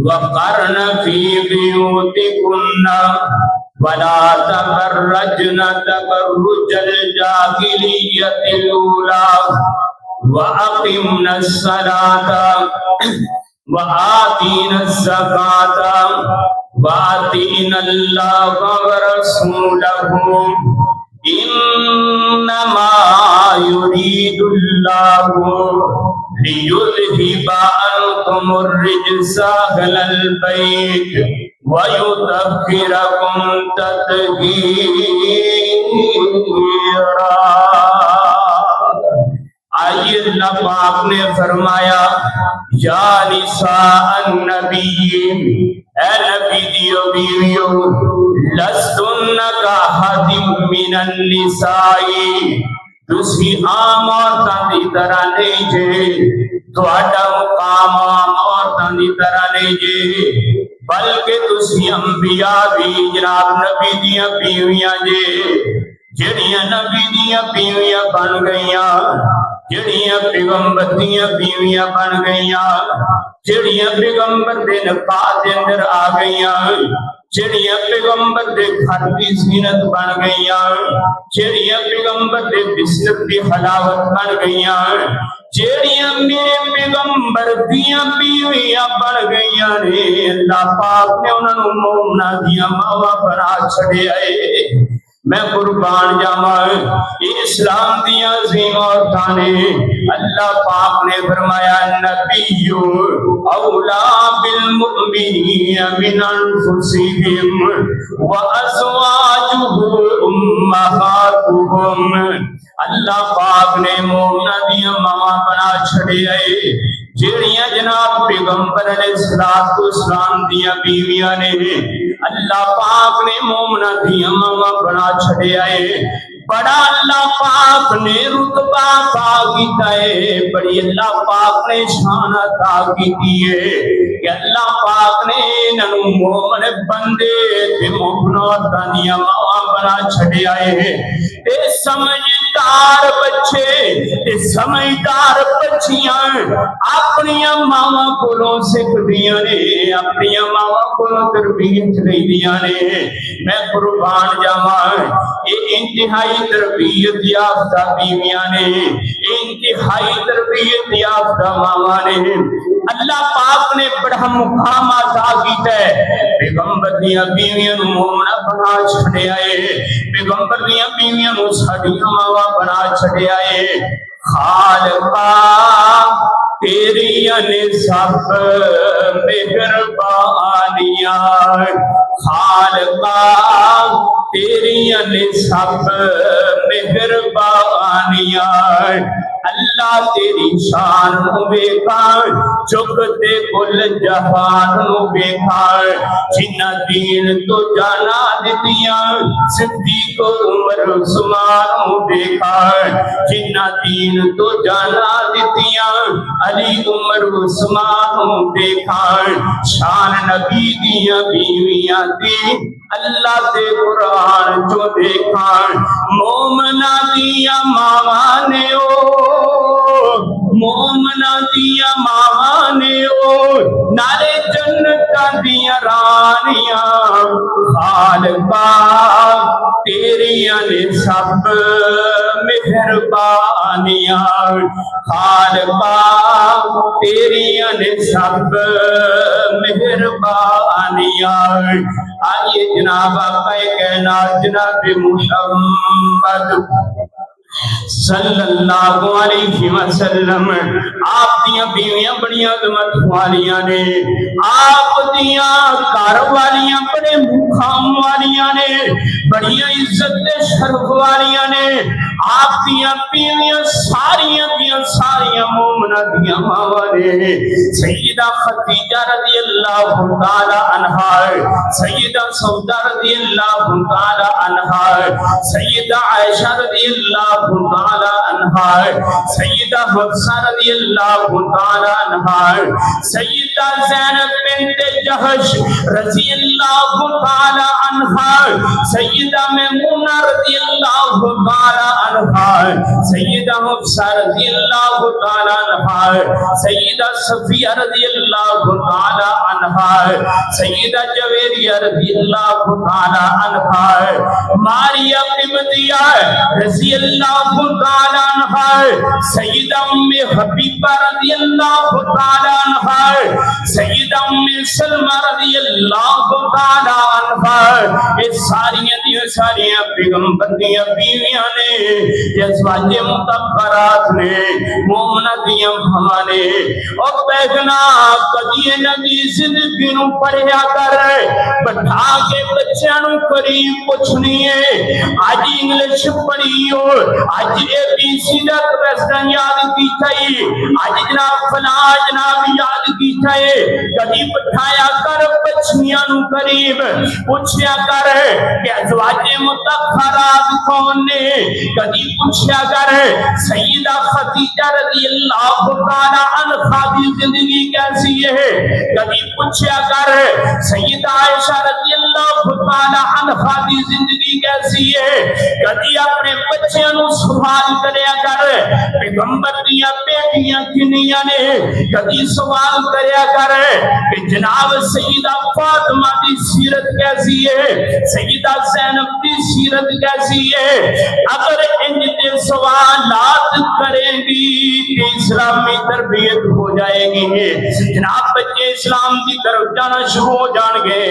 وقرن فی بیوتکن ولا تبرجن تبرج الجاہلیت الاولی واقمنا الصلاة وآتینا الزکاة وآتینا اللہ ورسولہ انما یرید اللہ لیذہب عنکم الرجس اہل البیت ویطہرکم تطہیرا۔ آئیے اللہ پاک نے فرمایا یا نساء النبی، اے نبی دیو بیویو، لستن کاحد من النساء، تسی عام عورتاں دی طرح نہیں جے، تہاڈا مقام عام عورتاں دی طرح نہیں جے، بلکہ تسی انبیاء بھی جناب نبی دیاں بیویاں جے، جڑیاں نبی دیاں بیویاں بن گئیاں، جڑیاں پیغمبر دیاں بیویاں بن گئیاں، جڑیاں پیغمبر دے نکاح دے اندر آ گئیاں، جڑیاں پیغمبر دے گھر دی زینت بن گئیاں، جڑیاں پیغمبر دے بستر دی حلاوت بن گئیاں، جڑیاں میرے پیغمبر دیاں بیویاں بن گئیاں نے، اللہ پاک نے انہاں نوں مومناں دیاں ماواں بنا چھڑیا اے۔ میں قربان جاواں، اسلام دیاں عظیم عورتاں نے، اللہ پاک نے فرمایا نبی اولا بالمؤمنین من انفسہم وازواجہ امہاتہم، اللہ پاک نے مومناں دیاں ماواں بنا چھڑیا اے جیڑیاں جناب پیغمبر علیہ السلام دیاں بیویاں نے، اللہ پاک نے مومناں دیاں ماواں بنا چھڑیا اے۔ بڑا اللہ پاک نے رتبہ عطا کیتا ہے، بڑی اللہ پاک نے شان عطا کیتی ہے کہ اللہ پاک نے انہاں نوں مومن بندے تے مومناں دیاں ماواں بنا چھڑیا ہے۔ تے سمجھدار بچے تے سمجھدار بچیاں اپنیاں ماواں کولوں سکھدیاں نے، اپنیاں ماواں کولوں تربیت لیندیاں نے۔ میں قربان جاواں، یہ انتہائی تربیت یافتہ بیویاں نے، انتہائی تربیت یافتہ ماواں نے۔ اللہ پاک نے بڑا مقام عطا کیتا ہے، پیغمبر دیاں بیویاں نوں مومنہ بنا چھڑیا ہے، پیغمبر دیاں بیویاں نوں ساڈیاں ماواں بنا چھڑیا ہے۔ خالقا تیریاں نے سب مہربانیاں، خالقا تیریاں نے سب مہربانیاں، اللہ تیری شان نو ویکھاں، چکتے کل جہان نو ویکھاں، جنہ دین تو جانا دتیاں، صدیق عمر عثمان نو ویکھاں، جنہ دین تو جانا دتیاں، علی عمر عثمان نو ویکھاں، شان نبی دیاں بیویاں دی اللہ دے قرآن جو دیکھاں، مومنہ دیاں ماواں نے مومنہ دیاں ماواں نے نالے جنتاں دیاں رانیاں، خالقا تیریاں نے سب مہربانیاں، خالقا تیریاں نے سب مہربانیاں۔ آئیے جناب آقا کائنات جناب محمد صلی اللہ علیہ وسلم، آپ دیاں بیویاں بڑی عظمت والیاں نے، آپ دیاں گھر والیاں بڑے مقام والیاں نے، بڑی عزت تے شرف والیاں نے، آپ دیاں بیویاں ساریاں مومنہ دیاں ماواں نے۔ سیدہ خدیجہ رضی اللہ تعالی عنہا، سیدہ سودا رضی اللہ تعالی عنہا، سیدہ عائشہ رضی اللہ تعالی عنہا، سیدہ حفصہ رضی اللہ تعالی عنہا، سیدہ زینب بنت جحش رضی اللہ تعالی عنہا، سیدہ میمونہ رضی اللہ تعالی عنہا، سیدہ حفصہ رضی اللہ تعالی عنہا، سیدہ صفیہ رضی اللہ تعالی عنہا، سیدہ جویریہ رضی اللہ تعالی عنہا، ماریہ قبطیہ رضی اللہ تعالی عنہا، سیدہ ام حبیبہ رضی اللہ تعالی عنہا، سیدہ ام سلمہ رضی اللہ تعالی عنہا، یہ ساریاں پیغمبر دیاں بیویاں نے، ازواج مطہرات نے، مومنات دیاں بھاواں نے۔ اور بیگنا کدی نبی زندگی نو پڑھیا کر، بٹھا کے بچیاں نو قریب پوچھنی ہے، آج انگلش پڑھی ہو، آج اے بی سی دا کوسچن یاد کیتا ہے، آج جناب فلاں جناب یاد کیتا ہے، کدی بٹھایا کر بچیاں نو قریب، پوچھیا کر کہ ازواج مطہرات کون نے، کدی پوچھیا کر سیدہ خدیجہ رضی اللہ تعالی عنہا دی زندگی کیسی ہے، کدی پوچھیا کر سیدہ عائشہ رضی اللہ تعالی عنہا دی زندگی کیسی ہے، کدی اپنے بچیاں نو سوال کریا کر پیغمبر دیاں بیٹیاں کنیاں نے، کدی سوال کریا کر کہ جناب سیدہ فاطمہ دی سیرت کیسی ہے، سیدہ زینب دی سیرت کیسی ہے۔ اگر ان کے سوالات کریں گی کہ اسلامی تربیت ہو جائے گی، جناب بچے اسلام کی طرف جانا شروع ہو جان گے۔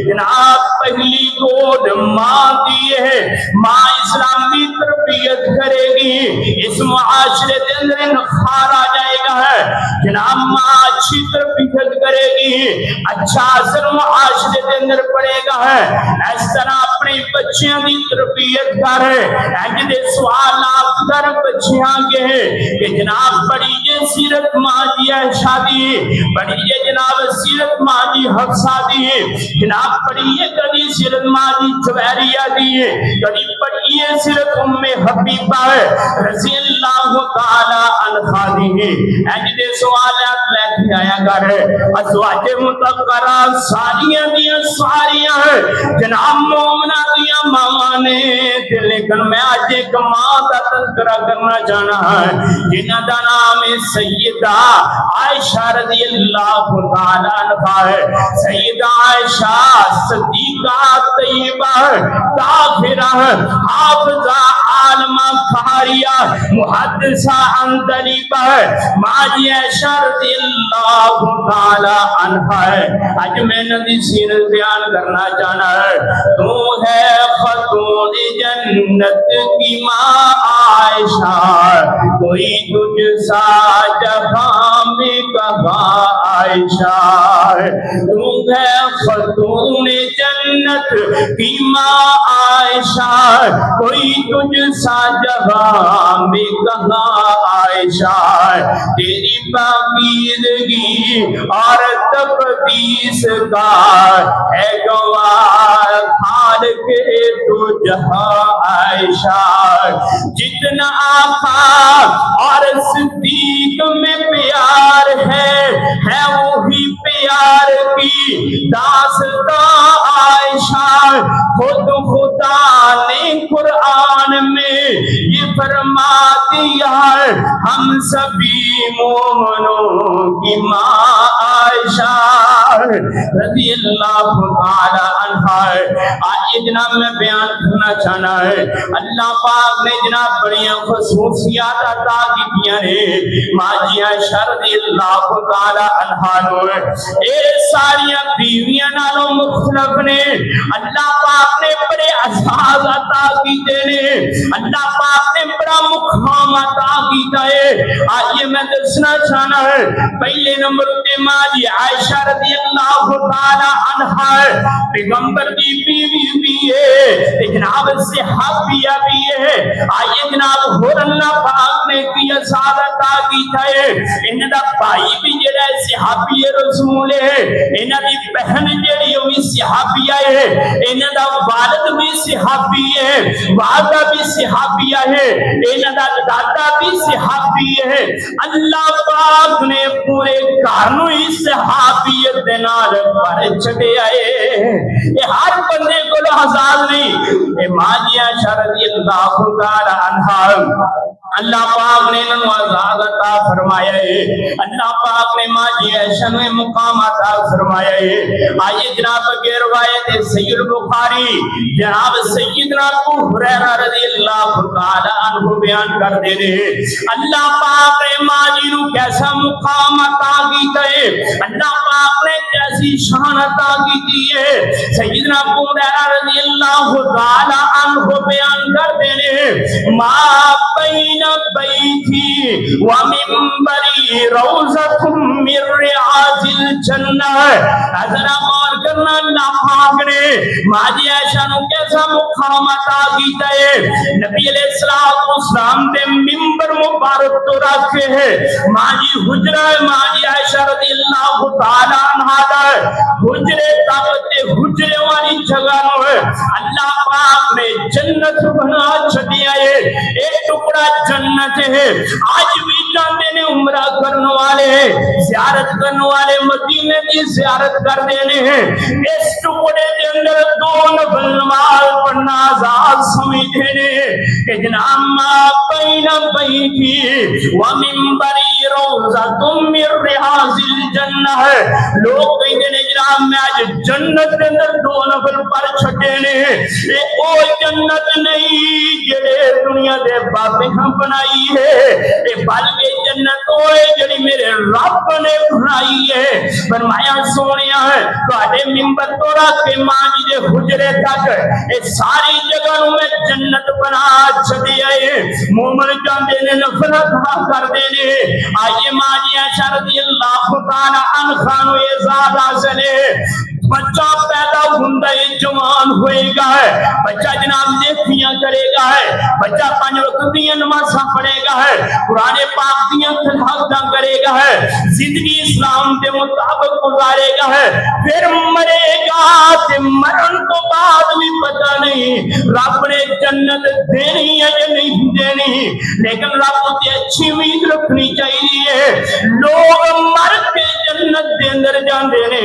جناب پہلی گود ماں دی ہے، ماں اسلامی تربیت کرے گی، اس معاشرے کے اندر انخار آ جائے گا ہے۔ جناب ماں اچھی تربیت کرے گی، اچھا اثر معاشرے کے اندر پڑے گا ہے۔ اس طرح اپنی بچیاں دی تربیت کر، اجدے سوالات کر بچیاں کے کہ جناب بڑی یہ سیرت ماں دی عائشہ دی، بڑی یہ جناب سیرت ماں دی حفصہ دی، جناب بڑی یہ کدی سیرت ماں دی جویریہ دی، کدی بڑی یہ سیرت ام حبیبہ رضی اللہ تعالی عنہا دی۔ اجدے سوالات لے کے آیا کر، ازواج مطہرات ساریاں دیاں ساریاں جناب مومنہ دیاں ماما نے، لیکن میں آج ایک ماں کا تذکرہ کرنا چاہنا ہے جنہ دا نام سیدہ عائشہ رضی اللہ تعالی عنہا ہے۔ سیدہ عائشہ صدیقہ طیبہ طاہرہ حافظہ عالمہ قاریہ محدثہ عندلیبہ ماں جی عائشہ رضی اللہ تعالی عنہا ہے۔ آج میں نبی سیرت بیان کرنا چاہنا ہے، تو ہے خاتون جنت کی ماں عائشہ، کوئی تجھ سا جہاں میں کہاں عائشہ، تو ہے خاتون جنت کی ماں عائشہ، کوئی تجھ سا جہاں میں کہاں عائشہ، تیری پاکیزگی اور تقدیس کا ہے گواہ خالق تو جہاں عائشہ۔ جتنا آقا اور صدیق میں پیار ہے وہی پیار کی داستان عائشہ۔ خود خدا نے قرآن میں یہ فرما دیا ہے، ہم سبھی مومنوں کی ماں عائشہ رضی اللہ تعالی عنہا ہے۔ آج جناب میں بیان کرنا چاہنا ہے، اللہ پاک نے جناب بڑیاں خصوصیات عطا کی نے ماں جی عائشہ رضی اللہ تعالی عنہا نو، اے ساریاں بیویاں نالوں مختلف نے، اللہ پاک نے بڑے اعزاز عطا کیتے نے، اللہ پاک نے بڑا مقام عطا کیتا ہے۔ آئیے میں دسنا چاہنا ہے، پہلے نمبر تے ماں جی عائشہ رضی اللہ تعالی عنہا پیغمبر کی بیوی بھی ہے، جناب صحابیہ بھی ہے۔ آئیے جناب اور اللہ پاک نے کی اعزاز عطا کیتا ہے، انہاں دا بھائی بھی جڑا صحابی رسول ہے، انہاں دی بہن جڑی او بھی صحابیہ ہے، انہاں دا والد بھی صحابی ہے، والدہ بھی صحابیہ ہے، انہاں دا دادا بھی صحابی ہے۔ اللہ پاک نے پورے گھر نوں ہی صحابیت دے نال بھر چھڈیا ہے۔ یہ ہر بندے کو آزاد نہیں، اے ماں جی عائشہ رضی اللہ تعالی عنہا اللہ پاک نے انہوں آزاد عطا فرمایا ہے، اللہ پاک نے ماں جی عائشہ نے مقام عطا فرمایا ہے۔ آئیے جناب کے روایت سید بخاری جناب سیدنا ابو ہریرہ رضی اللہ تعالی عنہ بیان کر دے رہے، اللہ پاک نے ماں جی نو کیسا مقام عطا کیتا ہے، اللہ پاک نے کیسی شان عطا کی ہے۔ سیدنا ابو ہریرہ رضی اللہ تعالی عنہ بیان کر دے رہے، ما بین بیتی و منبری روضۃ من ریاض الجنہ۔ ذرا غور کرنا، اللہ پاک نے ماں جی عائشہ نو کیسا مقام عطا کیتا ہے۔ نبی علیہ السلام دے منبر مبارک تو رکھے ہے، ماں جی حجرہ ماں جی عائشہ رضی اللہ تعالی عنہا دا حجرے تک تے حجرے والی جگہ نو ہے اللہ پاک نے جنت بنا چھڈیا ہے، ایک ٹکڑا جنت ہے۔ آج بھی جاندے نے عمرہ کرنے والے زیارت کرنے والے مدینے کی زیارت کر دینے ہیں، اس ٹکڑے کے اندر دو نفل نماز پڑھنا آزاد سمجھتے ہیں کہ جناب ما بین بیتی و منبری روضۃ من ریاض الجنہ ہے۔ لوگ کہتے ہیں جناب میں آج جنت کے اندر دو نفل پڑھ چھٹے نے، یہ او جنت نہیں جڑے دنیا دے باتیں ہم بنائی ہے، یہ بلکہ جنت ہوئے جڑی میرے رب نے بنائی ہے۔ فرمایا سونیا ہے تواڈے منبر تو رکھ کے ماں جی دے حجرے تک یہ ساری جگہ نو میں جنت بنا چھڈیا ہے۔ مومن جاندے نے نفل ادا کردے نے۔ آئیے ماں جی عائشہ رضی اللہ تعالی عنہا نو اعزاز حاصل ہے، بچہ پیدا ہوندا ہے جوان ہوئے گا ہے، بچہ جناب نیکیاں کرے گا ہے، بچہ پانچ وقت دی نمازاں پڑھے گا ہے، قرآن پاک دیاں تلاوتاں کرے گا ہے، زندگی اسلام دے مطابق گزارے گا ہے، پھر مرے گا تے مرن تو بعد بھی پتہ نہیں رب نے جنت دینی ہے یا نہیں دینی، لیکن رب تے اچھی امید رکھنی چاہیے۔ لوگ مر کے جنت دے اندر جاندے نے،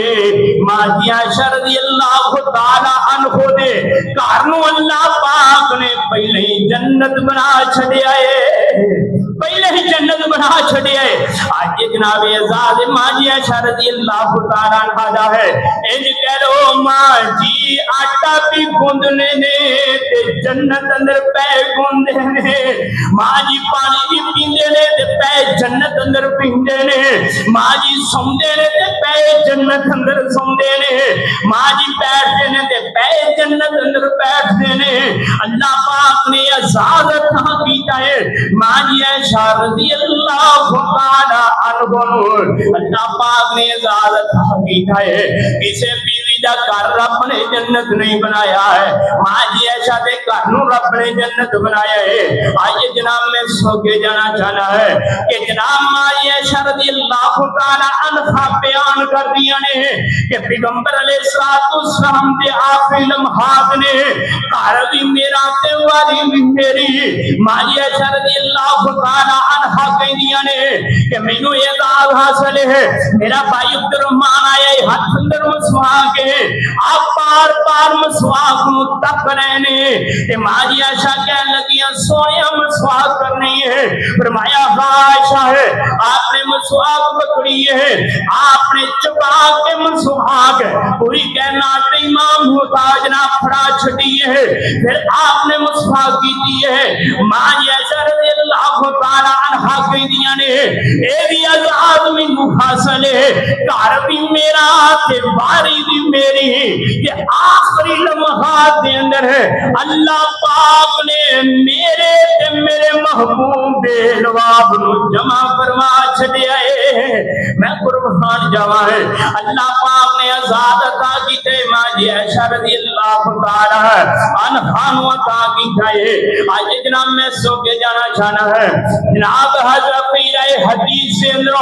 ماں جی عائشہ رضی اللہ تعالی عنہ دے گھر نو اللہ پاک نے پہلے ہی جنت بنا چھڈیا ہے، پہلے ہی جنت بنا چھڈیا ہے۔ آج یہ جناب اعزاز ماں جی عائشہ رضی اللہ تعالی عنہ دا ہے، انج کہہ لو ماں جی آٹا بھی گوندنے نے تے جنت اندر پے گوندے نے، ماں جی پانی بھی پیندے نے تے پے جنت اندر پیندے نے، ماں جی سوندے نے تے پے جنت اندر سوندے نے، ماں جی بیٹھتے نے تے پے جنت اندر بیٹھتے نے۔ اللہ پاک نے اعزاز عطا کیتا ہے ماں جی عائشہ رضی اللہ تعالی عنہ، اللہ پاک نے اعزاز عطا کیتا ہے۔ کسے بیوی دا گھر رب نے جنت نہیں بنایا ہے، ماں جی عائشہ دے گھر نو رب نے جنت بنایا ہے۔ آئیے جناب میں سو کے جانا چاہنا ہے کہ جناب ماں جی عائشہ رضی اللہ تعالی عنہ بیان کر دیا نے کہ پیغمبر علیہ السلام دے آخری لمحات نے گھر بھی میرا تے واری بھی میری، ماں جی عائشہ رضی اللہ تعالی عنہ کہندیاں نے کہ مینوں اعزاز حاصل ہے، میرا بھائی عبد الرحمان آیا ہے ہاتھ اندر مسواک ہے، آپ بار بار مسواک نو تک رہے نے تے ماں جی عائشہ کہنے لگیاں سونیا مسواک کرنی ہے، فرمایا عائشہ ہے آپ نے مسواک پکڑی ہے، آپ نے چبا کے مسواک پوری کائنات امام محتاج نہ پھڑا چھٹی ہے، پھر آپ نے مسواک کی ہے۔ ماں جی عائشہ رضی اللہ تعالی عنہا کہندیاں نے اے بھی آزاد مینوں حاصل ہے، گھر بھی میرا تے باری بھی میری، کہ آخری لمحات دے اندر ہے اللہ پاک نے میرے تے میرے محبوب دے لواب نو جمع فرما چھڈیا ہے۔ میں قربان جاواں ہے اللہ پاک نے آزاد عطا کیتے ماں جی عائشہ رضی اللہ تعالی عنہا نو عطا کیتا ہے۔ آج جناب میں سو کے جانا چاہنا ہے جناب حضرت پیر حدیث سے اندر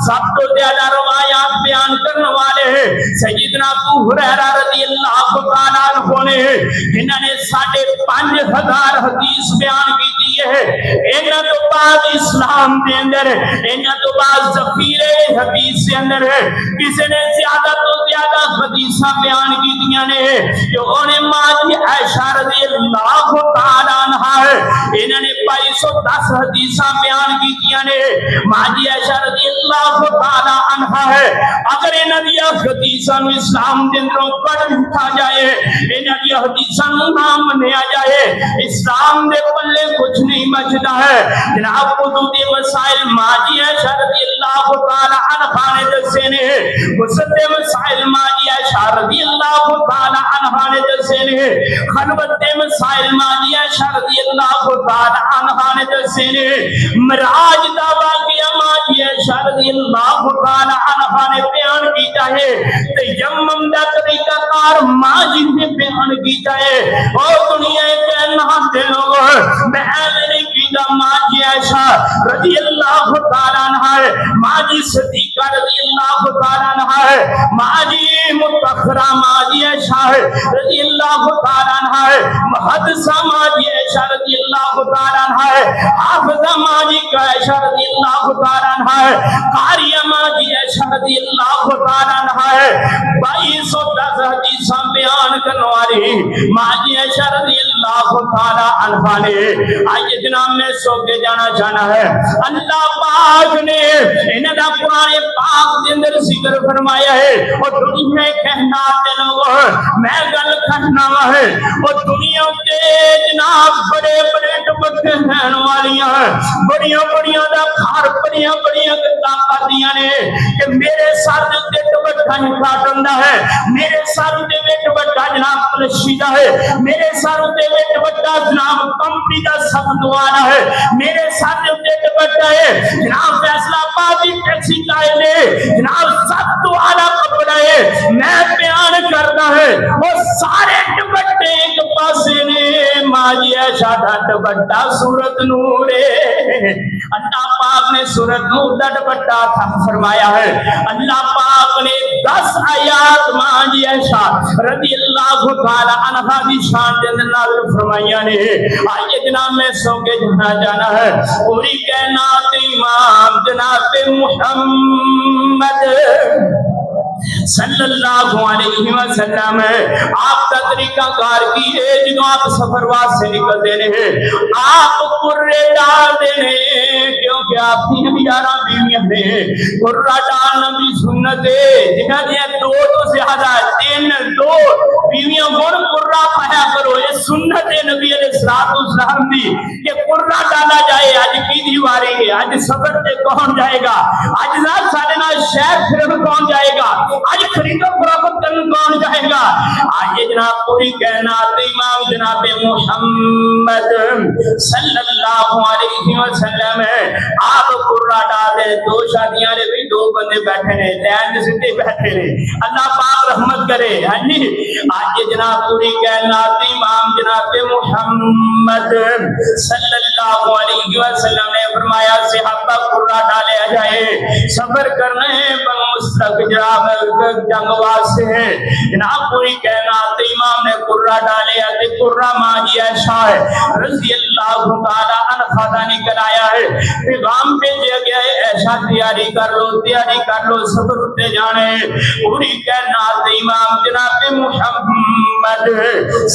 سب تو زیادہ روایات بیان کرنے والے ہیں سیدنا ابو ہریرہ رضی اللہ تعالی عنہ نے، جنہوں نے 5,500 حدیث بیان کی ہے۔ انہاں تو بعد اسلام دے اندر، انہاں تو بعد ذخیرے حدیث سے اندر ہے، کسی نے زیادہ تو زیادہ حدیثاں بیان کی دیاں نے جو انہیں ماں جی عائشہ رضی اللہ تعالی عنہا ہے، انہوں نے 2210 حدیثاں بیان کیتیاں نے ماں جی عائشہ رضی اللہ تعالی عنہا ہے اگر انہاں دی حدیثاں نوں اسلام دے اندروں کڈ دتا جائے انہاں دی حدیثاں نوں نہ منیا جائے اسلام دے پلے کچھ نہیں بچدا ہے جناب وضو دے مسائل ماں جی عائشہ رضی اللہ تعالی عنہا نے دسے نے غسل دے مسائل ماں جی عائشہ رضی اللہ تعالی عنہا نے دسے نے خلوت دے مسائل ماں جی عائشہ رضی اللہ تعالی عنہا نے دسے نے معراج دا واقعہ ماں جی عائشہ رضی اللہ تعالی عنہا نے بیان کیتا ہے تیمم دا طریقہ کار ماں جی نے بیان کیتا ہے او دنیا کہنا دے لوگ میں نہیں کیتا ماں جی عائشہ رضی اللہ تعالی عنہا ہے ماں جی صدیقہ رضی اللہ تعالی عنہا ہے ماں جی متخرہ ماں جی عائشہ رضی اللہ تعالی عنہا ہے محدثہ ماں جی عائشہ رضی اللہ تعالی عنہا ہے حافظہ ماں جی عائشہ رضی اللہ تعالی عنہا ہے قاریہ ماں جی عائشہ رضی اللہ تعالی عنہا ہے 2210 حدیثاں بیان کرنے والی ماں جی عائشہ رضی اللہ تعالی عنہا نے آج جناب میں سو کے جانا چاہنا ہے اللہ پاک نے انہاں دا قرآن پاک دے اندر ذکر فرمایا ہے اور دنیا کہنا تے لوگ میں گل کرنا ہے اور دنیا تے جناب بڑے بڑے ٹپکے ہیں والیاں بڑیاں بڑیاں دا گھر بڑیاں بڑیاں گلاں کردیاں نے کہ میرے سر تے ٹپکا نہیں کاٹندا ہے میرے سر تے ٹپکا جناب کلشیدہ ہے میرے سر تے ٹپکا جناب کمپنی دا سخت والا ہے میرے سر تے ٹپکا ہے جناب فیصلہ آبادی ٹیکسی لائے نے جناب سخت والا کپڑا ہے میں بیان کرنا ہے وہ سارے ٹپٹے ایک پاسے نے ماں جی عائشہ دا ٹپٹا سورت نور ہے اللہ پاک نے سورت نور دا ٹپٹا تھا فرمایا ہے اللہ پاک نے 10 آیات ماں جی عائشہ رضی اللہ تعالی عنہا دی شان دے اندر نازل فرمائیاں نے آئیے جناب میں سو کے جانا ہے پوری کائنات امام جناب محمد صلی اللہ علیہ وسلم آپ کا طریقہ کار کی ہے جنہوں آپ سفر واسطے نکلتے ہیں آپ قرے ڈال دینے کیونکہ آپ کی 11 بیویاں ہیں قرہ ڈالنا بھی سنت ہے جنہاں دیا 2 تو زیادہ 3 2 بیویاں گوڑ قرہ پایا کرو یہ سنت ہے نبی علیہ السلام دی کہ قرہ ڈالا جائے آج کی دیواری ہے آج سفر سے کون جائے گا آج ذات سالنا شہر پھر کون جائے گا آج خرید و فروخت کرنے کون جائے گا آج جناب پوری کائنات امام جناب محمد صلی اللہ علیہ وسلم آپ قرہ ڈالے 2 شادیاں نے بھی 2 بندے بیٹھے ہیں لین سدھے بیٹھے ہیں اللہ پاک رحمت کرے آج جناب پوری کائنات امام جناب محمد صلی اللہ علیہ وسلم نے فرمایا صحابہ قرہ ڈالے جائے سفر کرنے بن مستق جناب جنگ واسطے ہیں جناب پوری کائنات امام نے قرہ ڈالے آتے قرہ ماں جی عائشہ رضی اللہ تعالی عنہا دا نکل آیا ہے پیغام بھیجا گیا ہے ایسا تیاری کر لو سفر اٹھے جانے پوری کائنات امام جناب محمد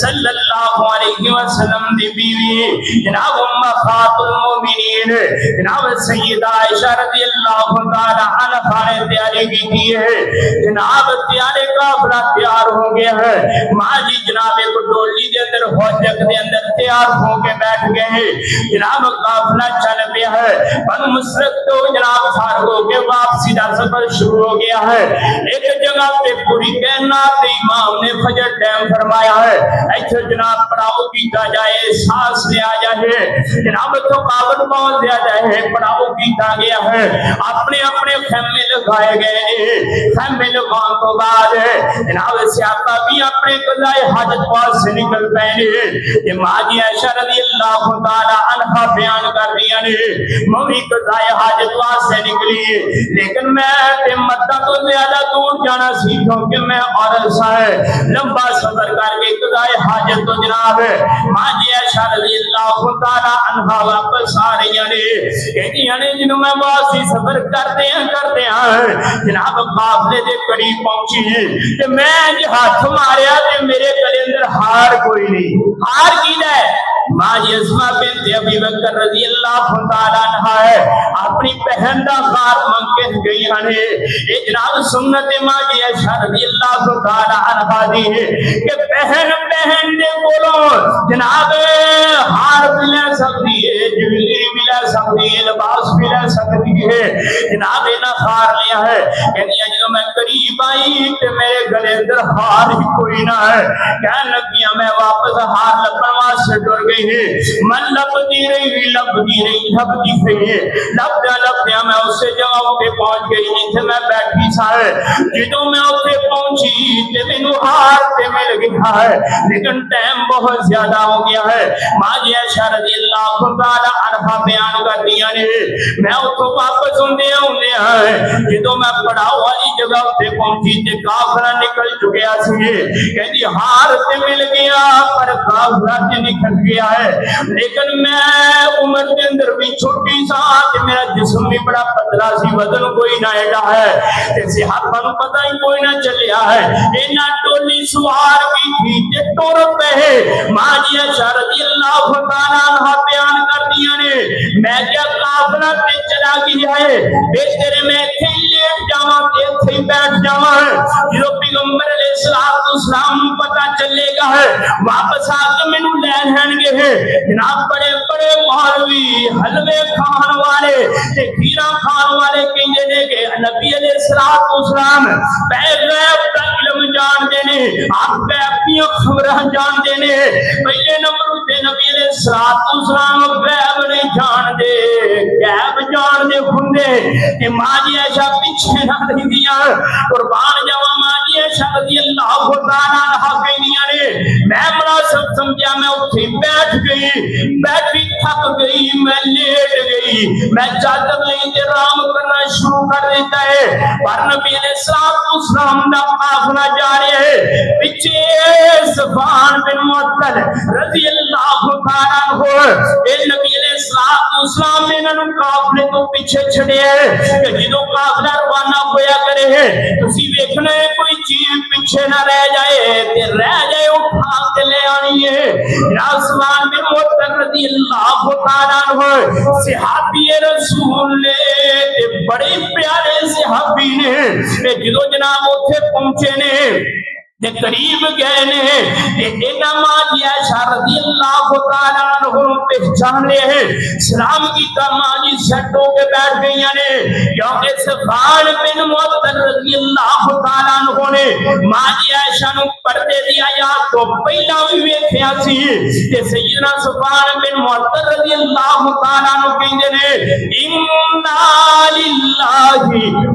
صلی اللہ علیہ وسلم دی بیوی جناب امہات المومنین جناب سیدہ عائشہ رضی اللہ تعالی عنہا نے تیاری کی تھی ہے جناب تیارے قافلہ تیار ہو گیا ہے ماں جی جناب ایک ڈولی دے اندر ہوجک دے اندر تیار ہو کے بیٹھ گئے ہیں جناب قافلہ چل گیا ہے بن مشرق تو جناب فارغ ہو کے واپسی دا سفر شروع ہو گیا ہے ایک جگہ پہ پوری کائنات امام نے فجر ٹائم فرمایا ہے ایسے جناب پڑاؤ کیتا جائے سانس لیا جائے جناب تو قابل پہنچ دیا جائے پڑاؤ کیتا گیا ہے اپنے اپنے خیمے لگائے گئے خیمے لگان تو بعد جناب سیابہ بھی اپنے قضائے حاجت پاس سے نکل پہنے یہ ماں جی عائشہ رضی اللہ تعالی عنہا بیان کر دیا نے موی قضائے حاجت پاس سے نکلی لیکن میں مدہ تو زیادہ دور جانا سیکھوں کہ میں عورت سا ہے لمبا سفر کر کے قضائے حاجت تو جناب ماں جی عائشہ رضی اللہ تعالی عنہا واپس آ رہی نے جنہوں میں باسی سفر کرتے ہیں جناب قافلے دے قریب پہنچی کہ میں جی ہاتھ ماریا تے میرے گلے اندر ہار کوئی نہیں. ہار کی ہے ماں جی اسماء بنت ابی بکر رضی اللہ تعالی عنہا ہے اپنی بہن دا ہار منگ کے گئی نے. اے جناب سنت ماں جی عائشہ رضی اللہ تعالی عنہا دی کہ بہن دے کولوں جناب ہار بھی لے سکتی ہے, جویلری بھی لے سکتی ہے, لباس بھی لے سکتی ہے. جناب نے ہار لیا ہے کہنی جب میں قریب آئی کہ میرے گلے اندر ہار ہی کوئی نہ ہے. کہنے لگی میں واپس ہار لبن واسطے ٹر گئی ہے. من لبدی رہی لبدیا میں اسے جگہ پہ پہنچ گئی جتھے میں بیٹھی سا ہے. جدوں میں اسے پہنچی تے مینوں ہار تے مل گیا ہے لیکن ٹائم بہت زیادہ ہو گیا ہے. ماں جی عائشہ رضی اللہ تعالی عنہا بیان کر دیا نے میں اتوں واپس ہوندے جدوں میں پڑاؤ والی جگہ تے پہنچی تے کافلا نکل چکیا سی. کہندی ہار تے مل گیا پر کافلا تے نکل گیا ہے لیکن میں عمر کے اندر بھی چھوٹی سا تے میرا جسم بھی بڑا پتلا سی, وزن کوئی نہ ایڈا ہے تے صحابہ نوں پتہ ہی کوئی نہ چلیا ہے. اینا ٹولی سوار کی تھی تے ٹر پے. ماں جی عائشہ رضی اللہ تعالی عنہا بیان کر دیا نے میں کیا کافلا تے چلا گیا ہے بہتر میں ایتھے ہی لیٹ جاواں تے ایتھے ہی بیٹھ جاواں. جو پیغمبر علیہ السلام پتہ چلے گا ہے واپس آ کے مینوں لے لین گے ہے. جناب بڑے بڑے مولوی حلوے کھان والے تے کھیرا کھان والے کہندے نے کہ نبی علیہ السلام غیب دا علم جانتے نے, آپ غیب دی خبراں جانتے نے. پہلے نمبر تے نبی علیہ السلام غیب نہیں جانتے, غیب جانتے ہوندے کہ ماں جی عائشہ پیچھے نہ رہندیاں. قربان جاواں ماں جی عائشہ رضی اللہ تعالی عنہا کہندیاں نے میں مناسب سمجھا میں اوتھے بیٹھ گئی, بیٹھی تھک گئی, میں لیٹ گئی, میں چادر لئی تے آرام کرنا شروع کر دیتا ہے. پر نبی علیہ السلام دا قافلہ جا رہا ہے پیچھے صفوان بن معطل رضی اللہ تعالی عنہ اے نبی علیہ السلام نے انہاں قافلے تو پیچھے چھڑیا ہے کہ جدوں قافلہ روانہ ہویا کرے ہے تسی ویکھنا ہے کوئی چیز پیچھے نہ رہ جائے تے رہ جائے اٹھا کے لے آنی ہے. صفوان بن معطل رضی اللہ تعالی عنہ صحابی رسول نے بڑے پیارے صحابی نے جدوں جناب اوتھے پہنچے نے تے قریب گئے نے اینا ماں جی عائشہ رضی اللہ تعالی عنہ پہچان لے ہیں. سلام کی ماں جی سیٹ ہو کے بیٹھ گئی نے کیونکہ صفوان بن معطل رضی اللہ تعالی عنہ نے ماں جی عائشہ نو پردے دی آیات تو پہلا بھی ویکھیا سی تے سیدنا صفوان بن معطل رضی اللہ تعالی عنہ کہندے نے انا للہ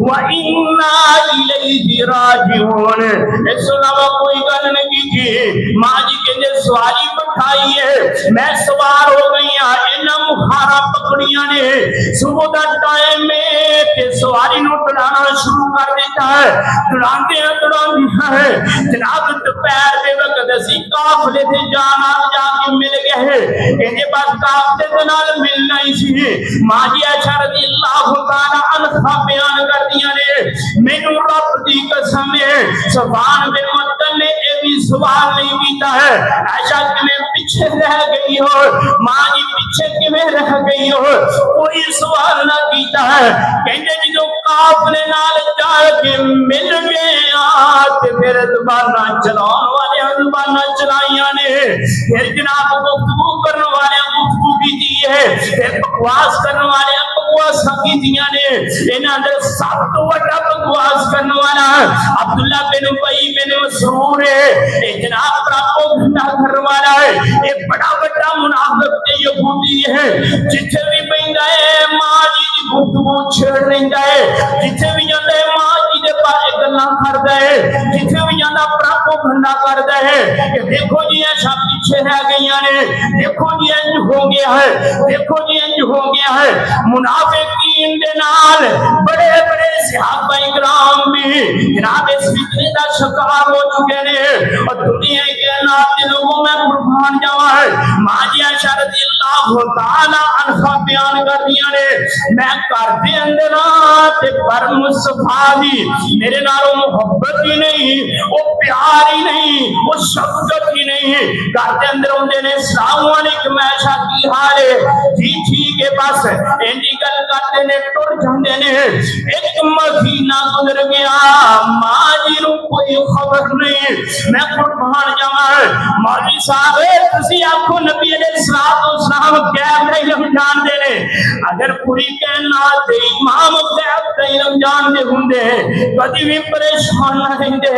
و انا الیہ راجعون. اس کوئی گل نہیں کی. ماں جی کہندے سواری بٹھائی ہے میں سوار ہو گئی ہاں. انہاں مخارا پکڑیاں نے صبح دا ٹائم ہے تے سواری نو ٹڑانا شروع کر دیتا ہے. ٹڑاندیاں ہے جناب دوپہر دے وقت اسی قافلے تے جانا جا کے مل گئے ہے. کہندے بس قافلے دے نال ملنا ہی سی. ماں جی عائشہ رضی اللہ تعالی عنہا بیان کردیاں نے مینوں رب دی قسم ہے صفوان بن معطل نے یہ بھی سوال نہیں کیتا ہے عائشہ تمہیں پیچھے رہ گئی ہو, ماں جی پیچھے کیویں رہ گئی ہو, کوئی سوال نہ کیتا ہے. کہندے جو قافلے نال جا کے مل گئے تے پھر زباناں چلاون والے زباناں چلائیاں نے. پھر جناب گفتگو کرنے والے گفتگو کیتی ہے, پھر بکواس کرنے والے بکواس کیتیاں نے. انہاں دے سب تو بڑا بکواس کرنے والا عبداللہ بن ابی بن مسعود ہے. جناب پراپو گھنٹا کرنے والا ہے, یہ بڑا بڑا منافق تے یہودی ہے. جتھے بھی بیندا ہے ماں جی دی گفتگو چھیڑ لیندا ہے, جتھے بھی جاندا ہے ماں جی دے بارے گلاں کردا ہے, جتھے بھی جاندا پراپو گھنٹا کردا ہے کہ دیکھو جی یہ سب پیچھے رہ گئی نے دیکھو جی انج ہو گیا ہے دیکھو جی انج ہو گیا ہے منافقین دے نال بڑے بڑے صحابہ اکرام بھی جناب اس فتنے دا شکار ہو چکے نے اور دنیا کے نات لوگوں میں قربان جاواں ہے ماجی عائشہ رضی اللہ تعالی عنہا بیان کر دیا نے میں گھر دے اندر تے پر مصطفیٰ دی میرے نالوں محبت ہی نہیں وہ پیار ہی نہیں وہ شفقت ہی نہیں گھر دے اندر ہوندے نے السلام علیکم عائشہ کی حال ہے جی ٹھیک ہے بس اینی گل کرتے نے ٹر جاندے نے ایک مہینہ گزر گیا ماں جی نو کوئی خبر نہیں میں قربان جاواں مولوی صاحب تسی آکھو نبی علیہ الصلوۃ والسلام غیب دا علم جاندے نے اگر پوری کہنا تے امام غیب دا علم جاندے ہوندے کدی بھی پریشان نہ رہندے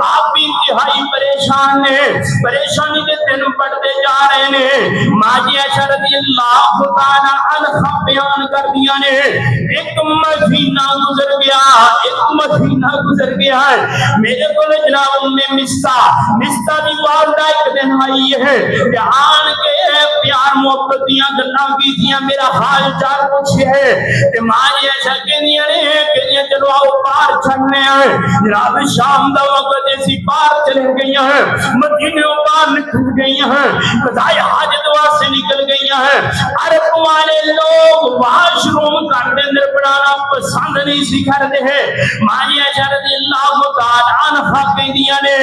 آپ بھی انتہائی پریشان نے پریشانی کے دن بڑھتے جا رہے نے ماجی عائشہ رضی اللہ تعالی عنہا بیان کر دیا نے ایک مہینہ گزر گیا ایک مہینہ گزر گیا ہے میرے کو جناب ام مستہ دی والدہ ایک دن آئی ہے کہ آن کے پیار محبت دیاں گلاں کیتیاں میرا حال چال پوچھے ہے تے ماں جی عائشہ کہندیاں نے کہ چلو آؤ پار چڑھنے ہیں جناب شام دا وقت ایسی پار چلے گئی ہیں مدینے پار نکل گئی ہیں قضائے حاجت واسطے نکل گئی ہیں عرب والے لوگ واش روم گھر دے اندر بنانا پسند نہیں سی کرتے ہیں ماں جی عائشہ رضی اللہ تعالی عنہا کہندیاں نے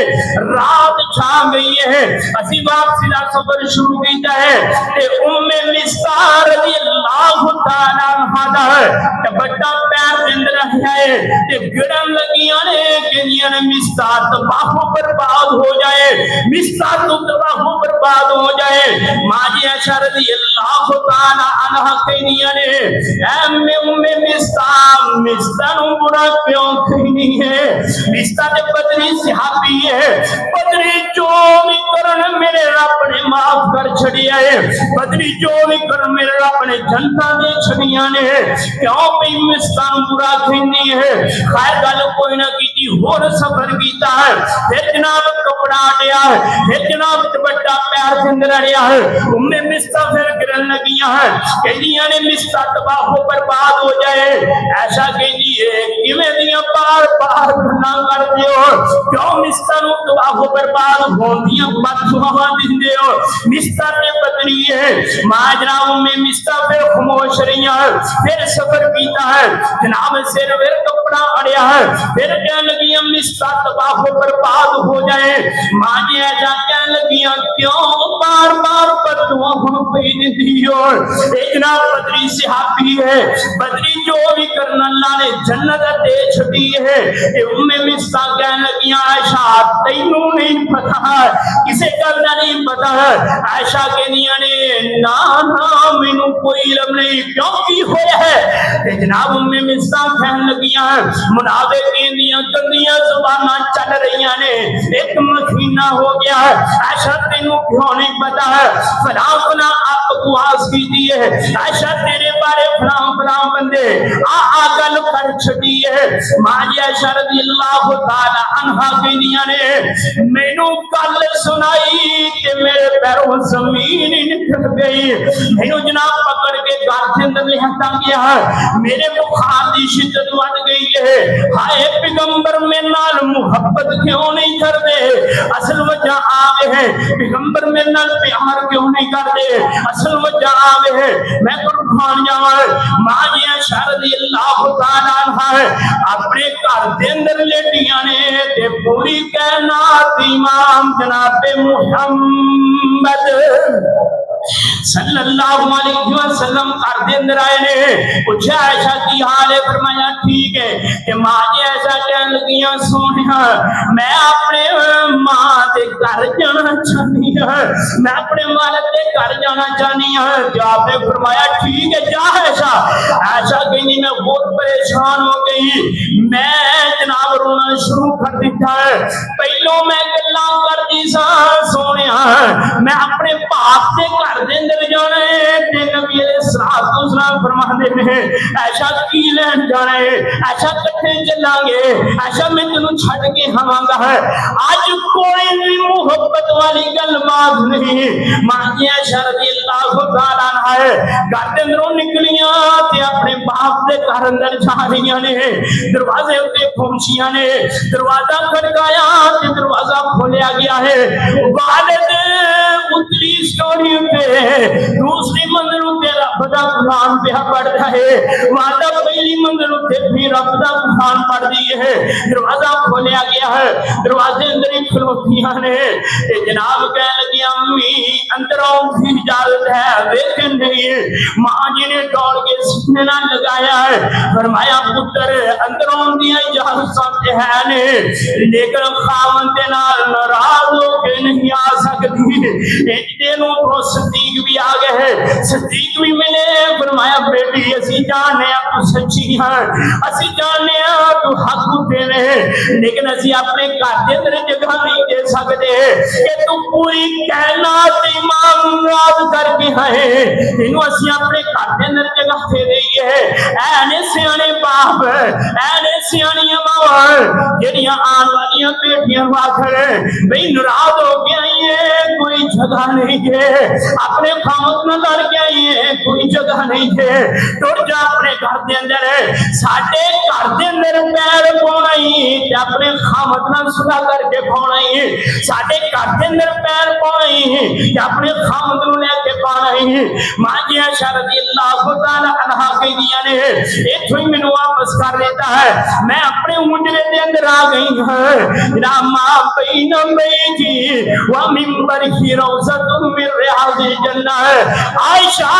رات چھا گئی ہے اسی واپسی دا سفر شروع کیتا ہے تے ام مستہ رضی اللہ تعالی عنہا دا بڑا پیر دے اندر ہے تے گڑن لگیاں نے کہندیاں نے مستہ تباہ و برباد ہو جائے مستہ تو تباہ و برباد ہو جائے ماں جی عائشہ رضی اللہ تعالی عنہا کہندیاں نے اے ام مستہ نو برا کیوں کہنی ہے مستہ تے بدری صحابی ہے بدری جو بھی کرن میرے رب نے معاف کر چھڑیا ہے بدری جو بھی کرن میرے رب نے جنتا دے چھڑیاں نے کیوں بھی مستہ نو برا کہنی ہے خیر گل کوئی نہ کیتی ہور سفر کیتا ہے پھر جناب کپڑا اٹیا ہے پھر جناب دوپٹہ پیر کے اندر اڑیا ہے ام مستہ پھر گرن لگیاں ہیں کہندیاں نے مستہ تباہ و برباد ہو جائے ایسا کہندی ہے کیویں دیاں بار بار گلاں کردے ہو کیوں مستہ نو تباہ و برباد ہوندیاں بددعاواں دیندے ہو مستہ تے بدری ہے ماجرا ام مستہ پھر خاموش رہیاں پھر سفر کیتا ہے جناب سر پھر کپڑا اڑیا ہے پھر کہنے لگیاں مستہ تباہ و برباد ہو جائے ماں جی ایسا کہنے لگیاں کیوں بار بار بددعاواں پئی دیندی ہو ایک جناب بدری صحابی ہے بدری جو بھی کرنا اللہ نے جنت دے چھٹی ہے ام مستہ کہنے لگیاں عائشہ تینوں نہیں پتا کسے کا نہیں پتا عائشہ کہندیاں نے نا مینوں کوئی علم نہیں کیوں کی ہویا ہے جناب ام مستہ کہنے لگیاں منافقین دیاں گندیاں زباناں چل رہیاں نے ایک مہینہ ہو گیا ہے عائشہ تینوں کیوں نہیں پتا ہے فلاں فلاں آپ بکواس کی دی ہے عائشہ تیرے بارے فلاں فلاں بندے گل کر چھڈی ہے ماں جی عائشہ رضی اللہ تعالی عنہا کہندیاں نے مینوں گل سنائی کہ میرے پیروں زمین ہی نکل گئی مینوں جناب پکڑ کے گھر کے اندر لے ہٹا گیا ہے میرے بخار دی شدت بڑھ گئی ہے ہائے پیغمبر میرے نال محبت کیوں نہیں کرتے اصل وجہ آوے ہے پیغمبر میرے نال پیار کیوں نہیں کرتے اصل وجہ آوے ہے میں قربان جاواں ماں جی عائشہ رضی اللہ تعالی عنہا اپنے گھر دے اندر لیٹیاں نے تے پوری کائنات امام جناب محمد صلی اللہ علیہ وسلم گھر دے اندر آئے نے پوچھا عائشہ کی حال ہے فرمایا ٹھیک ہے کہ ماں جی ایسا کہنے لگیاں سونیا میں اپنے ماں دے گھر جانا چاہنی ہوں میں اپنے والد دے گھر جانا چاہنی ہوں جو آپ نے فرمایا ٹھیک ہے جا عائشہ عائشہ کہنی میں بہت پریشان ہو گئی میں جناب رونا شروع کر دیتا ہے پہلوں میں گلاں کر دی سا سونے میں اپنے باپ کے گھر دے اندر جانا ہے تے نبی علیہ السلام فرماندے نے ایسا کی لین جانا ہے ایسا کٹھے چلیں گے ایسا میں تینوں چھڈ کے آواں گا اج کوئی بھی محبت والی گل بات نہیں ماں جی عائشہ رضی اللہ تعالی عنہا ہے گھر دے اندروں نکلیاں تے اپنے باپ دے گھر اندر جا رہی نے دروازے تے پہنچیاں نے دروازہ کھڑکایا تے دروازہ کھولیا گیا ہے والد اتلی سٹوری پہ دوسری منزل تے رب دا قرآن پہ پڑھ رہا ہے والدہ پہلی منزل تے بھی رب دا قرآن پڑھ دی ہے دروازہ کھولیا گیا ہے دروازے اندر ہی کھلوتیاں نے جناب کہہ لگی امی اندر آؤ کی اجازت ہے لیکن نہیں ماں جی نے دوڑ کے سینے نہ لگایا ہے فرمایا پتر اندر آؤ دی اجازت ساتھ ہے نے لیکن خاوند دے نال ناراض ہو کے نہیں آ سکتی ایک دنوں تو صدیق بھی آ گئے ہیں صدیق بھی ملے فرمایا بیٹی اسی جانے تو سچی ہیں اسی جانے تو حق دے رہے لیکن اسی اپنے گھر دے اندر جگہ نہیں دے سکتے کہ تو پوری کائنات امام راز کر کے ہیں تینوں اسی اپنے گھر دے اندر جگہ دے رہی ہے اے نے سیانے باپ اے نے سیانی ماں جڑیاں آن والیاں بیٹیاں واخر بھئی ناراض ہو کے آئی ہے کوئی جگہ نہیں ہے اپنے خامد نہ لڑ کے آئی ہے کوئی جگہ نہیں ہے ٹر جا اپنے گھر دے اندر ساڈے گھر دے اندر پیر پاؤنا ہی تے اپنے خامد نال صلح کر کے پاؤنا ہی ساڈے گھر دے اندر پیر پاؤنا ہی تے اپنے خامد نوں لے کے پاؤنا ہی ماں جی عائشہ رضی اللہ تعالی عنہا کہدیاں نے ایتھوں ہی مینوں واپس کر دیتا ہے میں اپنے اونجلے دے اندر آ گئی ہوں جناب ماں بین بیتی و منبر ہی روضۃ من ریاض الجنہ عائشہ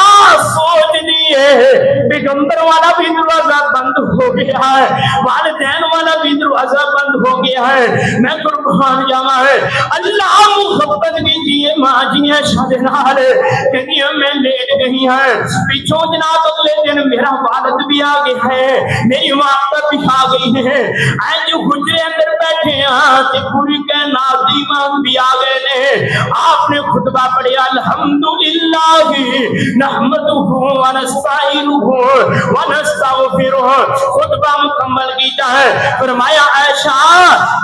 سوچ لیے پیغمبر والا بھی دروازہ بند ہو گیا ہے والدین والا بھی دروازہ بند ہو گیا ہے میں قربان جاواں ہے اللہ محبت کیجیے ماں جی عائشہ دے نال کہ میں لیٹ گئی ہے پیچھوں جناب اگلے دن میرا والد بھی آ گیا ہے میری ماں بھی آ گئی ہے جو حجرے اندر بیٹھے ہیں کہ پوری کائنات دی امام بھی آ گئے نے آپ نے خطبہ پڑھیا الحمدللہ نحمدہ و نستعینہ و نستغفرہ خطبہ مکمل کیتا ہے فرمایا عائشہ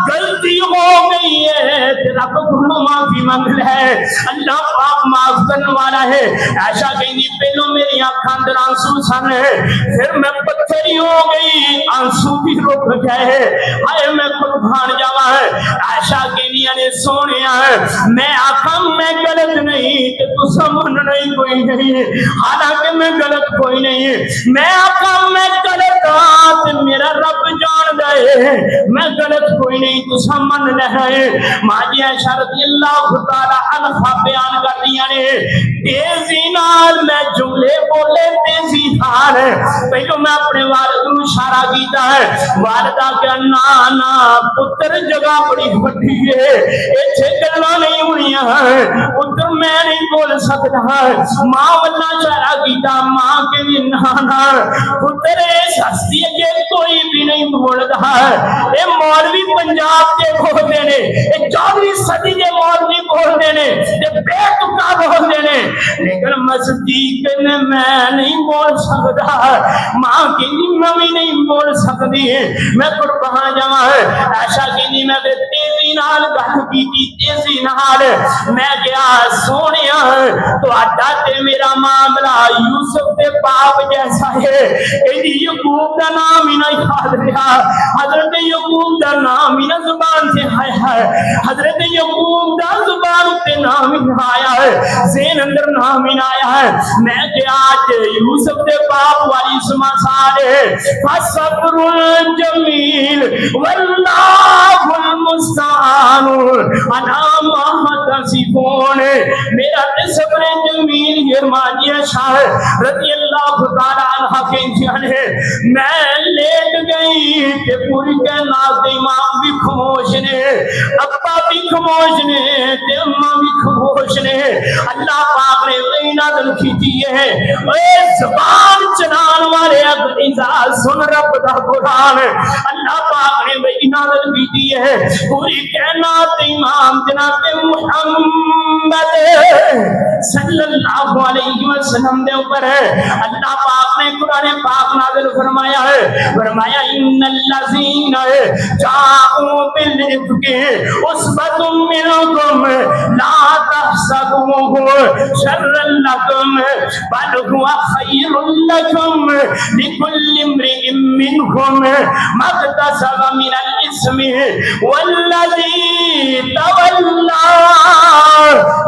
غلطی ہو گئی ہے رب کو معافی مانگ لے اللہ پاک معاف کرنے والا ہے عائشہ کہنی پہلو میری آنکھاں اندر آنسو سن پھر میں پتھری ہو گئی آنسو بھی رک گئے ہائے میں قربان جاواں ہے عائشہ کہنی نے سونیا ہے میں آخا میں غلط نہیں کہ تو سمجھ نہیں کوئی نہیں حالانکہ میں غلط کوئی نہیں میں آخا میں غلط ہوں میرا رب جان دے میں غلط کوئی نہیں تو سمجھ نہیں ماں جی عائشہ رضی اللہ تعالی عنہا بیان کر دیا نے تیزی نال میں جملے بولے تیزی نال پہلو میں اپنے والد کو اشارہ کیتا ہے والدہ کیا نانا پتر جگہ بڑی بڑی ہے ایتھے گلاں نہیں ہونیاں پتر میں نہیں بول سکتا ماں واللہ اشارہ کیتا ماں کے بھی نانا پتر اس ہستی کے کوئی بھی نہیں بولتا اے مولوی پنجاب کے بولتے نے اے 14ویں صدی کے مولوی بولتے نے اے بے تکا بولتے نے لیکن مصدیق نے میں نہیں بول سکتا ماں کی میں بھی نہیں بول سکتی میں قربان جاواں عائشہ کی میں تیزی نال گل کیتی تیزی نال میں کیا سونیا تو اڈا تے میرا معاملہ یوسف دے باپ جیسا ہے کہ یعقوب دا نام ہی نہیں یاد رہا حضرت یعقوب دا نام ہی نہ زبان سے آیا ہے حضرت یعقوب دا زبان تے نام ہی آیا ہے ذہن اندر نام ہی نہ آیا ہے میں کہ آج یوسف دے باپ والی سما سارے فصبر الجمیل واللہ المستعان انا ما تصفون میرا صبر جمیل یہ ماجی شاہ رضی اللہ تعالی عنہ کے میں لیٹ گئی کہ پوری کائنات امام بھی خاموش نے ابا بھی خاموش نے تے اماں بھی خاموش نے اللہ پاک نے وہی نازل کیتی ہے اے زبان چلان والے اذا سن رب دا قرآن اللہ پاک نے وہی نازل کیتی ہے پوری کائنات امام جناب محمد صلی اللہ علیہ وسلم دے اوپر اللہ پاک نے قرآن پاک نازل فرمایا ہے، فرمایا ان الذین جاءوا بالافک عصبۃ منکم لا تحسبوه شرا لکم بل هو خیر لکم لكل امرئ منهم ما اكتسب من الاثم والذي تولى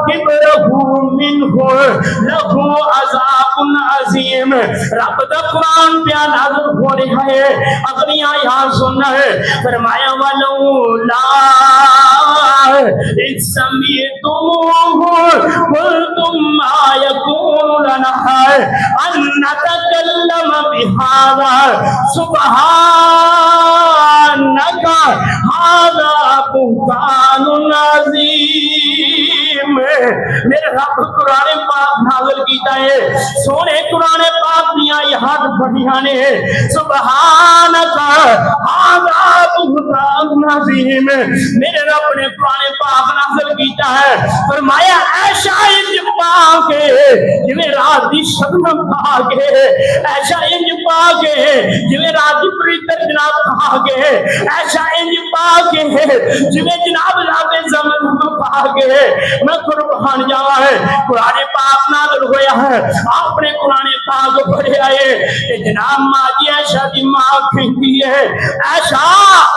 كبره منه له عذاب عظیم۔ رب دا قرآن پہ نازل ہو رہا ہے، اگلی آیات سننا ہے، فرمایا ولولا إذ سمعتموه قلتم ما يكون لنا أن نتكلم بهذا سبحانك هذا بهتان عظيم۔ میرے رب قرآن پاک نازل کیتا ہے، سونے قرآن پاک دیا یہاں پڑھیاں نے سبحانک هذا بهتان عظیم۔ میرے رب نے قرآن پاک نازل کیتا ہے، فرمایا ایسا انج پاک جویں رات دی شبنم پاک ایسا انج پاک جویں رات دی پریتر جناب پاک ایسا انج پاک جویں جناب رات زمن پاک میں قربان جاوا ہے۔ قرآن پاک نازل ہویا ہے، آپ نے قرآن پاک پڑھے آئے کہ جناب ماجی ایسا دی ماں کہتی ہے ایسا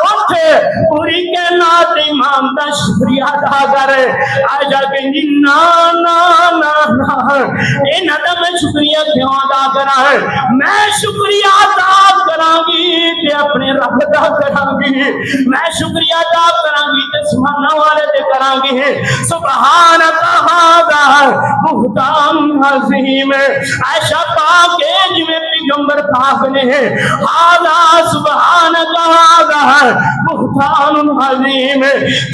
اٹھ پوری کائنات امام دا شکریہ ادا کر۔ آجا کہنی نا نا نا نا انہاں دا میں شکریہ کیوں ادا کرا ہے؟ میں شکریہ ادا کراں گی تے اپنے رب دا کراں گی، میں شکریہ ادا کراں گی تے سبحان والے تے کراں گی۔ سبحانک ھذا بہتان عظیم۔ ایسا پاک ہے جویں پیغمبر پاک نے ھذا سبحانک ھذا بہتان عظیم،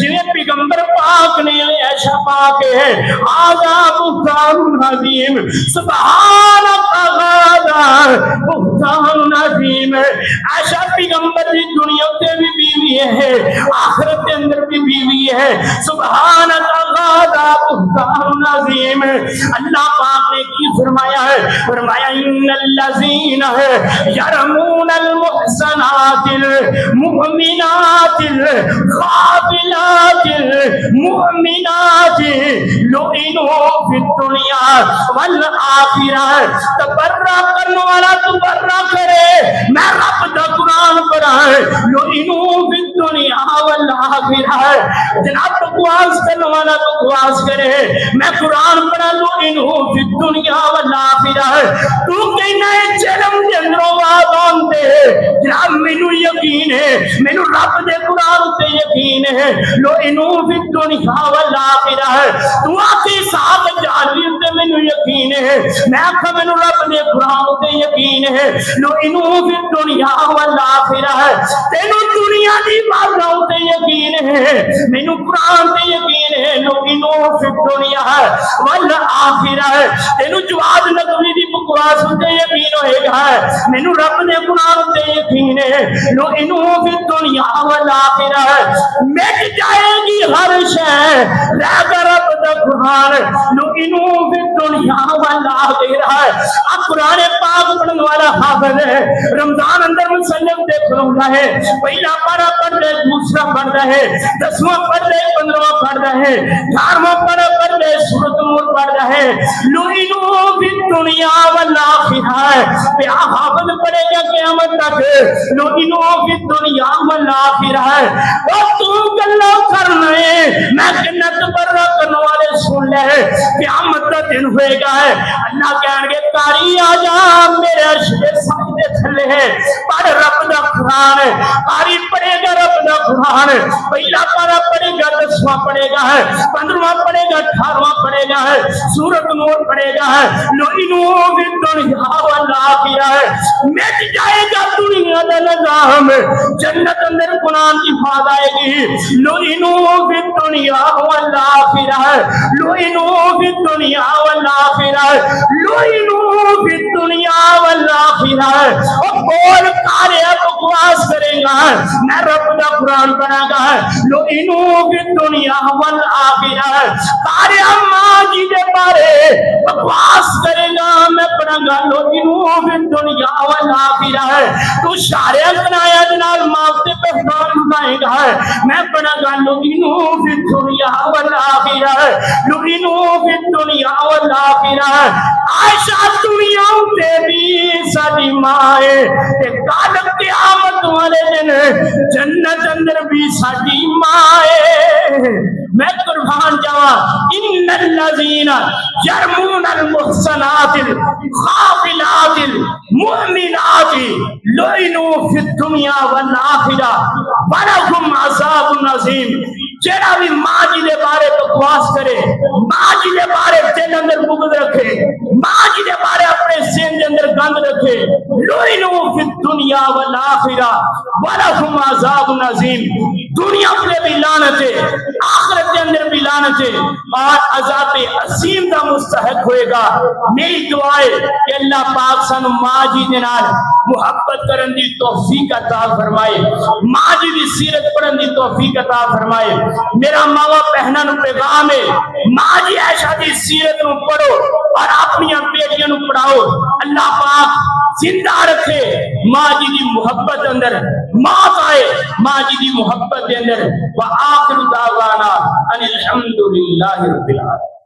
جویں پیغمبر پاک نے ایسا پاک ہے ھذا بہتان عظیم سبحانک ھذا بہتان عظیم۔ ایسا پیغمبر دی دنیا تے بھی بیوی ہے، آخرت کے اندر بھی بیوی ہے، سبحانک ھذا بہتان عظیم۔ اللہ پاک نے کی فرمایا ہے، فرمایا ان الذین یرمون المحصنات المؤمنات الغافلات المؤمنات لعنوا فی الدنیا والآخرہ۔ تبرہ کرنے والا تبرہ کرے، میں رب دا قرآن پڑھا ہے، لعنوا فی الدنیا والآخرہ۔ جناب بکواس کرنے والا بکواس کرے، میں قرآن پڑھا لعنوا فی الدنیا والآخرہ۔ تو کہنا ہے جنم دے اندروں آدم دے جناب مینوں یقین ہے، مینوں رب دے قرآن تے یقین ہے، لعنوا فی الدنیا والآخرہ۔ تو آخی صاحب جہنم تے مینوں یقین ہے، میں آخا مینوں رب دے قرآن تے یقین ہے، لعنوا فی الدنیا والآخرہ۔ تینوں دنیا دی باتوں تے یقین ہے، مینوں قرآن تے یقین ہے، لعنوا فی الدنیا والآخرہ۔ تینوں جواد نقوی دی بکواس تے یقین ہوئے گا، مینوں رب دے قرآن تے یقین ہے، لعنوا فی الدنیا والآخرہ۔ مٹ جائے گی ہر شے رہ کر رب دا قرآن، لعنوا فی الدنیا والآخرہ۔ اب قرآن پاک پڑھنے والا حافظ ہے، رمضان اندر مسلم دے کھلونا ہے، پہلا پارا پڑھ لے دوسرا پڑھ رہا ہے، 10واں پڑھ لے 15واں پڑھ رہا ہے، 11واں پڑھ لے سورۃ نور پڑھ رہا ہے، لعنوا فی الدنیا والآخرہ۔ پیا حافظ پڑھے گا قیامت تک، لعنوا فی الدنیا والآخرہ۔ اور تو گلا کرنا ہے، میں جنت پر رکھنے والے سن لے، قیامت کا دن ہوئے گا ہے، اللہ کہیں گے کاری آ جا میرے عرش کے سائے تھلے ہے، پڑھ رب دا قرآن، کاری پڑھے گا رب دا قرآن، پہلا پارا پڑھے گا 10واں پڑھے گا ہے، 15واں پڑھے گا 18واں پڑھے گا ہے، سورۃ نور پڑھے گا ہے، لعنوا فی الدنیا والآخرہ۔ مٹ جائے گا دنیا دا نظام، جنت اندر قرآن کی بات آئے گی، لعنوا فی الدنیا والآخرہ، لعنوا فی الدنیا والآخرہ، لعنوا فی الدنیا والآخرہ۔ اور بول کارے بکواس کرے گا میں رب دا قرآن پڑھا گا لو انو فی دنیا والآخرہ کارے ماں جی دے بارے بکواس کرے گا میں پڑھا گا لو انو فی دنیا والآخرہ تو شارع کنایا جنال مافتے پہنان لگائے گا میں پڑھا گا لو انو فی دنیا والآخرہ لو انو فی دنیا والآخرہ عائشہ دنیا تے بھی ساری مائے تے کال قیامت والے دن جنت اندر بھی ساری مائے میں قربان جاوا ان الذین یرمون المحصنات الغافلات المؤمنات لعنوا فی الدنیا والآخرہ ولہم عذاب عظیم جیڑا بھی ماں جی دے بارے بکواس کرے ماں جی دے بارے دل اندر بغض رکھے ماں جی دے بارے اپنے سین دے اندر گند رکھے لعنوا فی الدنیا والآخرہ ولہم عذاب عظیم دنیا پہ بھی لعنت ہے آخرت کے اندر بھی لعنت ہے اور عذاب عظیم کا مستحق ہوئے گا میری دعا ہے کہ اللہ پاک سانو ماں جی دے نال محبت کرن دی توفیق عطا فرمائے ماں جی دی سیرت پڑھن دی توفیق عطا فرمائے میرا ماوا بہناں نو پیغام ہے ماں جی عائشہ دی سیرت نو پڑھو اور اپنی بیٹیاں نو پڑھاؤ اللہ پاک زندہ رکھے ماں جی دی محبت اندر موت آئے ماں جی دی محبت دے اندر وآخر دعوانا ان الحمدللہ رب العالمین